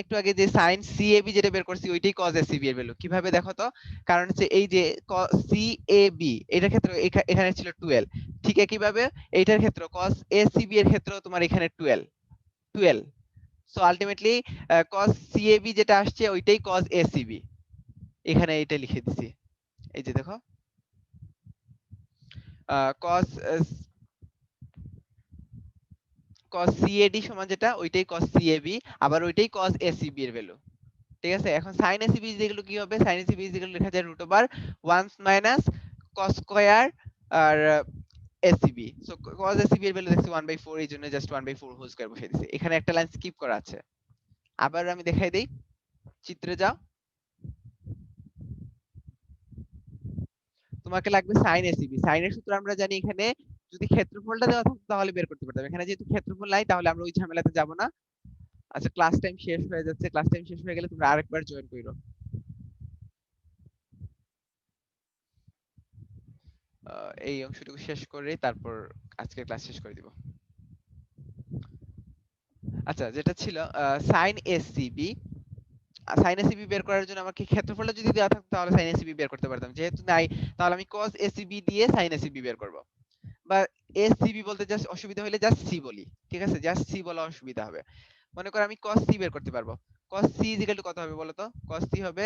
একটু আগে যে sin CAB যেটা বের করছি ওইটাই cos ACB এর ভ্যালু। কিভাবে দেখো তো? কারণ হচ্ছে এই যে CAB এটার ক্ষেত্রে এখানে ছিল 12, ঠিক একইভাবে এইটার ক্ষেত্রে cos ACB এর ক্ষেত্রেও তোমার এখানে 12। সো আলটিমেটলি cos CAB যেটা আসছে ওইটাই cos ACB, এখানে এটা লিখে দিছি। এই যে দেখো, cos cos CAD সমান যেটা ওইটাই cos CAB, আবার ওইটাই cos ACB এর ভ্যালু। ঠিক আছে, এখন sin ACB যেগুলো কি হবে? sin ACB যেগুলো লেখা যায় √1 মাইনাস cos স্কয়ার আর ACB। সো cos ACB এর ভ্যালু দেখছি 1/4, এই জন্য জাস্ট 1/4 হোল স্কয়ার বসিয়ে দিছি। এখানে একটা লাইন স্কিপ করা আছে, আবার আমি দেখাই দেই, চিত্রে যাও। তোমাকে লাগবে sin ACB, sin এর সূত্র আমরা জানি, এখানে যদি ক্ষেত্রফলটা দেওয়া থাকতো তাহলে বের করতে পারতাম, এখানে যেহেতু ক্ষেত্রফল নাই তাহলে আমরা ওই ঝামেলাতে যাব না। আচ্ছা ক্লাস টাইম শেষ হয়ে যাচ্ছে, ক্লাস টাইম শেষ হয়ে গেলে তোমরা আরেকবার জয়েন করো। এই অংশটুকু শেষ করে তারপর আজকের ক্লাস শেষ করে দিব। আচ্ছা, যেটা ছিল সাইন এসিবি, সাইন এসিবি বের করার জন্য আমাকে ক্ষেত্রফলটা যদি দেওয়া থাকতো তাহলে সাইন এসিবি বের করতে পারতাম, যেহেতু নাই তাহলে আমি কস এসিবি দিয়ে সাইন এসিবি বের করব। বা এসিবি বলতে জাস্ট অসুবিধা হলে জাস্ট সি বলি, ঠিক আছে, জাস্ট সি বলা অসুবিধা হবে। মনে করো আমি cos c বের করতে পারবো। cos c কত হবে বলো তো? cos c হবে